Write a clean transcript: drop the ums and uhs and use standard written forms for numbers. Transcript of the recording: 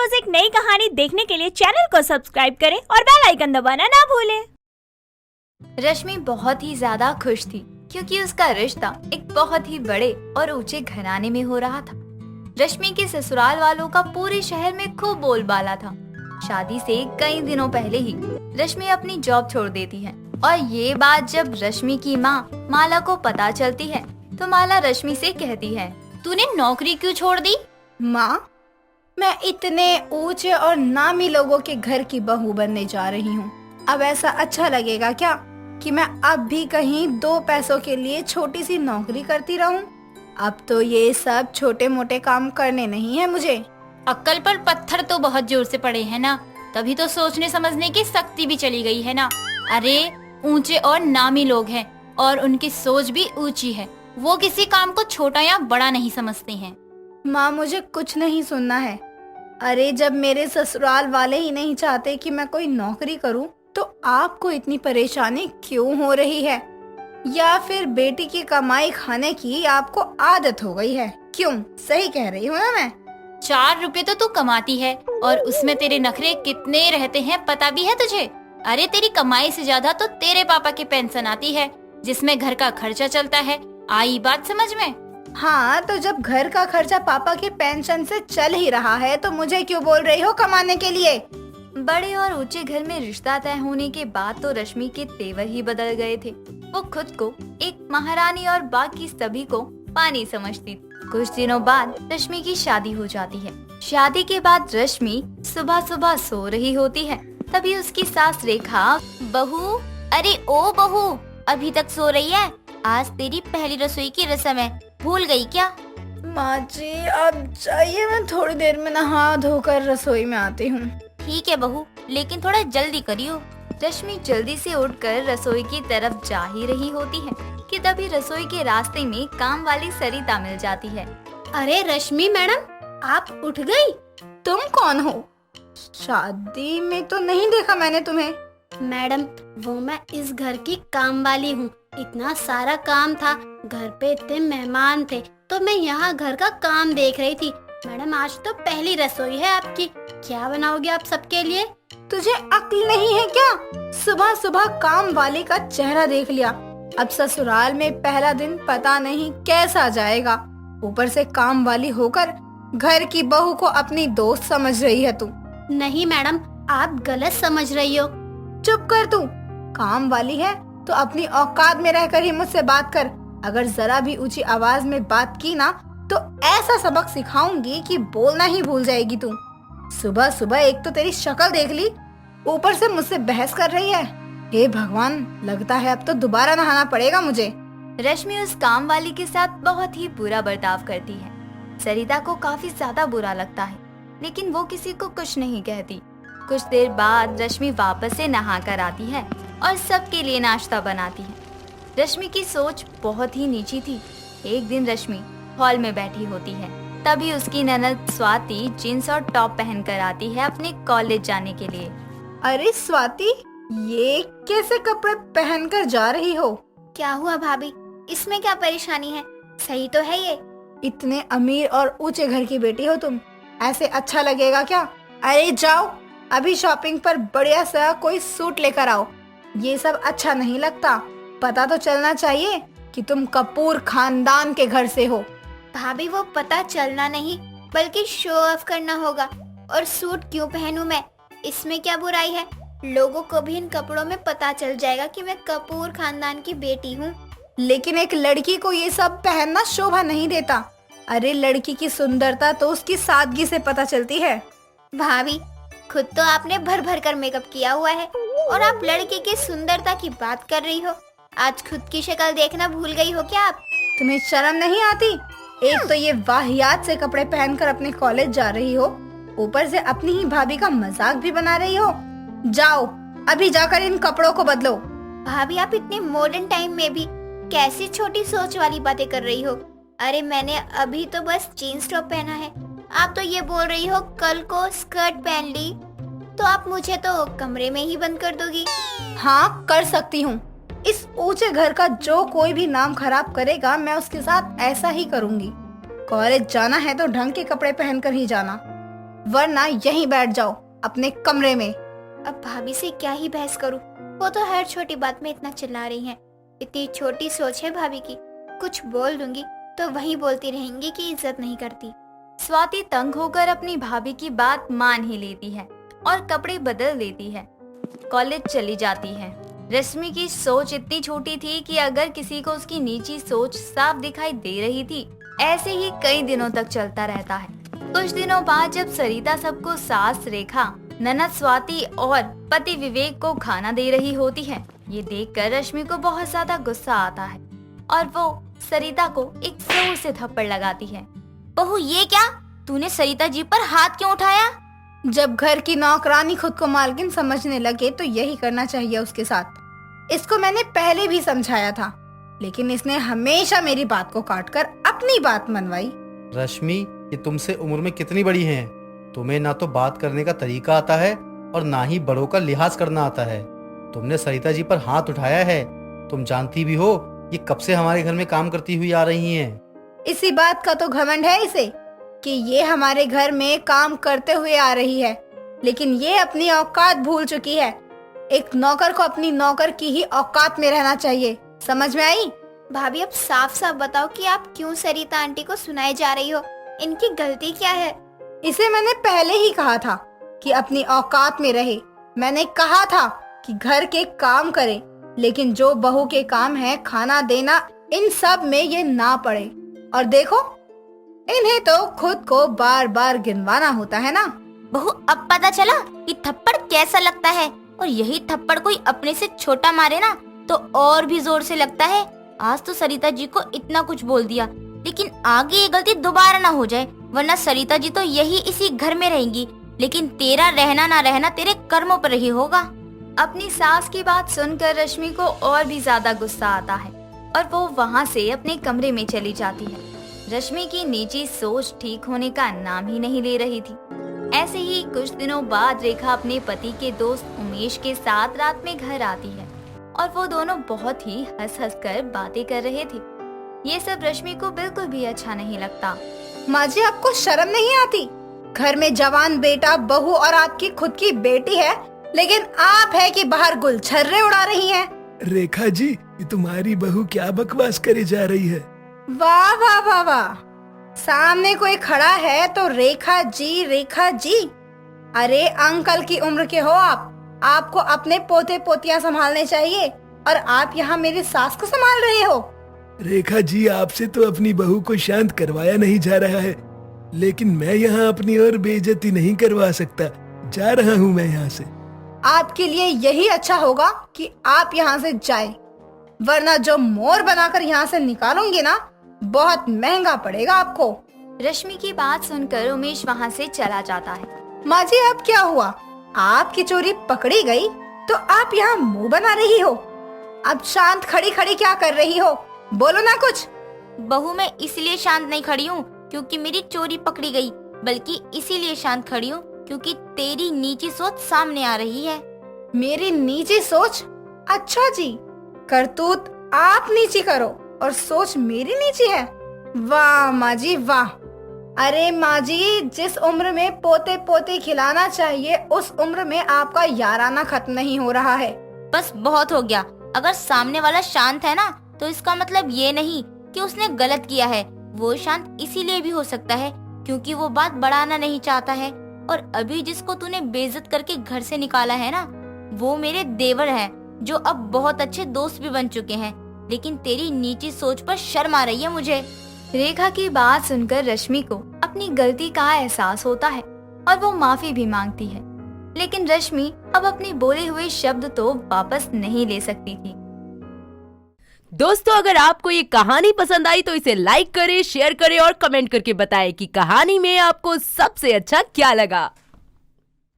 रोज एक नई कहानी देखने के लिए चैनल को सब्सक्राइब करें और बेल आइकन दबाना ना भूलें। रश्मि बहुत ही ज्यादा खुश थी क्योंकि उसका रिश्ता एक बहुत ही बड़े और ऊंचे घराने में हो रहा था। रश्मि के ससुराल वालों का पूरे शहर में खूब बोलबाला था। शादी से कई दिनों पहले ही रश्मि अपनी जॉब छोड़ देती है और ये बात जब रश्मि की माँ माला को पता चलती है तो माला रश्मि से कहती है, तूने नौकरी क्यों छोड़ दी? माँ, मैं इतने ऊंचे और नामी लोगों के घर की बहू बनने जा रही हूँ। अब ऐसा अच्छा लगेगा क्या कि मैं अब भी कहीं 2 पैसों के लिए छोटी सी नौकरी करती रहूं? अब तो ये सब छोटे मोटे काम करने नहीं है मुझे। अक्कल पर पत्थर तो बहुत जोर से पड़े हैं ना, तभी तो सोचने समझने की शक्ति भी चली गई है ना। अरे ऊंचे और नामी लोग हैं और उनकी सोच भी ऊंची है, वो किसी काम को छोटा या बड़ा नहीं समझते हैं। माँ, मुझे कुछ नहीं सुनना है। अरे जब मेरे ससुराल वाले ही नहीं चाहते कि मैं कोई नौकरी करूं, तो आपको इतनी परेशानी क्यों हो रही है? या फिर बेटी की कमाई खाने की आपको आदत हो गई है? क्यों, सही कह रही हूँ ना मैं? 4 रुपए तो तू कमाती है और उसमें तेरे नखरे कितने रहते हैं पता भी है तुझे? अरे तेरी कमाई से ज्यादा तो तेरे पापा की पेंशन आती है जिसमें घर का खर्चा चलता है। आई बात समझ में? हाँ, तो जब घर का खर्चा पापा की पेंशन से चल ही रहा है तो मुझे क्यों बोल रही हो कमाने के लिए? बड़े और ऊंचे घर में रिश्ता तय होने के बाद तो रश्मि के तेवर ही बदल गए थे। वो खुद को एक महारानी और बाकी सभी को पानी समझती थी। कुछ दिनों बाद रश्मि की शादी हो जाती है। शादी के बाद रश्मि सुबह सुबह सो रही होती है, तभी उसकी सास रेखा, बहू, अरे ओ बहू, अभी तक सो रही है? आज तेरी पहली रसोई की रस्म है, भूल गई क्या? माँ जी, आप जाइए, मैं थोड़ी देर में नहा धोकर रसोई में आती हूँ। ठीक है बहू, लेकिन थोड़ा जल्दी करियो। रश्मि जल्दी से उठकर रसोई की तरफ जा ही रही होती है कि तभी रसोई के रास्ते में काम वाली सरिता मिल जाती है। अरे रश्मि मैडम, आप उठ गई? तुम कौन हो? शादी में तो नहीं देखा मैंने तुम्हें। मैडम, वो मैं इस घर की काम वाली हूँ। इतना सारा काम था, घर पे इतने मेहमान थे, तो मैं यहाँ घर का काम देख रही थी। मैडम, आज तो पहली रसोई है आपकी, क्या बनाओगे आप सबके लिए? तुझे अक्ल नहीं है क्या? सुबह सुबह काम वाली का चेहरा देख लिया। अब ससुराल में पहला दिन पता नहीं कैसा जाएगा। ऊपर से काम वाली होकर घर की बहू को अपनी दोस्त समझ रही है तू। नहीं मैडम, आप गलत समझ रही हो। चुप कर तू। काम वाली है तो अपनी औकात में रहकर ही मुझसे बात कर। अगर जरा भी ऊंची आवाज में बात की ना तो ऐसा सबक सिखाऊंगी कि बोलना ही भूल जाएगी तू। सुबह सुबह एक तो तेरी शक्ल देख ली, ऊपर से मुझसे बहस कर रही है। हे भगवान, लगता है अब तो दोबारा नहाना पड़ेगा मुझे। रश्मि उस काम वाली के साथ बहुत ही बुरा बर्ताव करती है। सरिता को काफी ज्यादा बुरा लगता है, लेकिन वो किसी को कुछ नहीं कहती। कुछ देर बाद रश्मि वापस से नहा कर आती है और सबके लिए नाश्ता बनाती है। रश्मि की सोच बहुत ही नीची थी। एक दिन रश्मि हॉल में बैठी होती है, तभी उसकी ननद स्वाति जींस और टॉप पहनकर आती है अपने कॉलेज जाने के लिए। अरे स्वाति, ये कैसे कपड़े पहनकर जा रही हो? क्या हुआ भाभी, इसमें क्या परेशानी है? सही तो है ये। इतने अमीर और ऊंचे घर की बेटी हो तुम, ऐसे अच्छा लगेगा क्या? अरे जाओ, अभी शॉपिंग पर बढ़िया सा कोई सूट लेकर आओ। ये सब अच्छा नहीं लगता। पता तो चलना चाहिए कि तुम कपूर खानदान के घर से हो। भाभी, वो पता चलना नहीं बल्कि शो ऑफ करना होगा। और सूट क्यों पहनूं मैं? इसमें क्या बुराई है? लोगों को भी इन कपड़ों में पता चल जाएगा कि मैं कपूर खानदान की बेटी हूँ। लेकिन एक लड़की को ये सब पहनना शोभा नहीं देता। अरे लड़की की सुंदरता तो उसकी सादगी से पता चलती है। भाभी, खुद तो आपने भर भर कर मेकअप किया हुआ है और आप लड़की की सुंदरता की बात कर रही हो। आज खुद की शक्ल देखना भूल गई हो क्या आप? तुम्हें शर्म नहीं आती? एक तो ये वाहियात से कपड़े पहनकर अपने कॉलेज जा रही हो, ऊपर से अपनी ही भाभी का मजाक भी बना रही हो। जाओ, अभी जाकर इन कपड़ों को बदलो। भाभी, आप इतने मॉडर्न टाइम में भी कैसी छोटी सोच वाली बातें कर रही हो? अरे मैंने अभी तो बस जीन्स टॉप पहना है, आप तो ये बोल रही हो कल को स्कर्ट पहन ली, तो आप मुझे तो कमरे में ही बंद कर दोगी। हाँ, कर सकती हूँ। इस ऊंचे घर का जो कोई भी नाम खराब करेगा, मैं उसके साथ ऐसा ही करूँगी। कॉलेज जाना है तो ढंग के कपड़े पहनकर ही जाना। वरना यहीं बैठ जाओ अपने कमरे में। अब भाभी से क्या ही बहस करूं, वो तो हर छोटी बात में इतना चिल्ला रही हैं। इतनी छोटी सोच है भाभी की, कुछ बोल दूंगी तो वही बोलती रहेंगी कि इज्जत नहीं करती। स्वाति तंग होकर अपनी भाभी की बात मान ही लेती है और कपड़े बदल देती है, कॉलेज चली जाती है। रश्मि की सोच इतनी छोटी थी कि अगर किसी को उसकी नीची सोच साफ दिखाई दे रही थी, ऐसे ही कई दिनों तक चलता रहता है। कुछ दिनों बाद जब सरिता सबको सास रेखा, ननद स्वाति और पति विवेक को खाना दे रही होती है, ये देखकर रश्मि को बहुत ज्यादा गुस्सा आता है और वो सरिता को एक जोर से थप्पड़ लगाती है। बहू ये क्या, तूने सरिता जी पर हाथ क्यों उठाया? जब घर की नौकरानी खुद को मालकिन समझने लगे तो यही करना चाहिए उसके साथ। इसको मैंने पहले भी समझाया था, लेकिन इसने हमेशा मेरी बात को काटकर अपनी बात मनवाई। रश्मि, ये तुमसे उम्र में कितनी बड़ी हैं? तुम्हें ना तो बात करने का तरीका आता है और ना ही बड़ों का लिहाज करना आता है। तुमने सरिता जी पर हाथ उठाया है। तुम जानती भी हो ये कब से हमारे घर में काम करती हुई आ रही हैं। इसी बात का तो घमंड है इसे कि ये हमारे घर में काम करते हुए आ रही है, लेकिन ये अपनी औकात भूल चुकी है। एक नौकर को अपनी नौकर की ही औकात में रहना चाहिए, समझ में आई? भाभी अब साफ साफ बताओ कि आप क्यों सरिता आंटी को सुनाए जा रही हो, इनकी गलती क्या है? इसे मैंने पहले ही कहा था कि अपनी औकात में रहे। मैंने कहा था कि घर के काम करे, लेकिन जो बहू के काम है खाना देना, इन सब में ये ना पड़े। और देखो, इन्हें तो खुद को बार बार गिनवाना होता है ना। बहू अब पता चला कि थप्पड़ कैसा लगता है, और यही थप्पड़ कोई अपने से छोटा मारे ना तो और भी जोर से लगता है। आज तो सरिता जी को इतना कुछ बोल दिया, लेकिन आगे ये गलती दोबारा ना हो जाए, वरना सरिता जी तो यही इसी घर में रहेंगी, लेकिन तेरा रहना ना रहना तेरे कर्मों पर ही होगा। अपनी सास की बात सुनकर रश्मि को और भी ज्यादा गुस्सा आता है और वो वहाँ से अपने कमरे में चली जाती है। रश्मि की निजी सोच ठीक होने का नाम ही नहीं ले रही थी। ऐसे ही कुछ दिनों बाद रेखा अपने पति के दोस्त उमेश के साथ रात में घर आती है और वो दोनों बहुत ही हंस हंस कर बातें कर रहे थे। ये सब रश्मि को बिल्कुल भी अच्छा नहीं लगता। माँ जी, आपको शर्म नहीं आती? घर में जवान बेटा, बहू और आपकी खुद की बेटी है, लेकिन आप है कि बाहर गुलछर्रे उड़ा रही हैं। रेखा जी, ये तुम्हारी बहू क्या बकवास करे जा रही है? वाह वाह वाह वाह, सामने कोई खड़ा है तो रेखा जी, रेखा जी। अरे अंकल की उम्र के हो आप, आपको अपने पोते पोतियां संभालने चाहिए और आप यहाँ मेरी सास को संभाल रहे हो। रेखा जी, आपसे तो अपनी बहू को शांत करवाया नहीं जा रहा है, लेकिन मैं यहाँ अपनी और बेइज्जती नहीं करवा सकता। जा रहा हूँ मैं यहाँ से। आपके लिए यही अच्छा होगा कि आप यहाँ से जाए, वरना जो मोर बनाकर यहाँ से निकालूंगी ना, बहुत महंगा पड़ेगा आपको। रश्मि की बात सुनकर उमेश वहाँ से चला जाता है। माँ जी, अब क्या हुआ? आपकी चोरी पकड़ी गई तो आप यहाँ मुंह बना रही हो। अब शांत खड़ी खड़ी क्या कर रही हो? बोलो ना कुछ। बहू मैं इसलिए शांत नहीं खड़ी हूँ क्योंकि मेरी चोरी पकड़ी गई, बल्कि इसीलिए शांत खड़ी हूँ क्योंकि तेरी नीची सोच सामने आ रही है। मेरी नीची सोच? अच्छा जी, करतूत आप नीची करो और सोच मेरी नीची है। वाह माँ जी वाह। अरे माँ जी, जिस उम्र में पोते पोते खिलाना चाहिए उस उम्र में आपका याराना खत्म नहीं हो रहा है। बस बहुत हो गया। अगर सामने वाला शांत है ना तो इसका मतलब ये नहीं कि उसने गलत किया है। वो शांत इसीलिए भी हो सकता है क्योंकि वो बात बढ़ाना नहीं चाहता है। और अभी जिसको तूने बेइज्जत करके घर से निकाला है ना, वो मेरे देवर हैं जो अब बहुत अच्छे दोस्त भी बन चुके हैं। लेकिन तेरी नीची सोच पर शर्म आ रही है मुझे। रेखा की बात सुनकर रश्मि को अपनी गलती का एहसास होता है और वो माफी भी मांगती है, लेकिन रश्मि अब अपने बोले हुए शब्द तो वापस नहीं ले सकती थी। दोस्तों, अगर आपको ये कहानी पसंद आई तो इसे लाइक करें, शेयर करें और कमेंट करके बताएं कि कहानी में आपको सबसे अच्छा क्या लगा।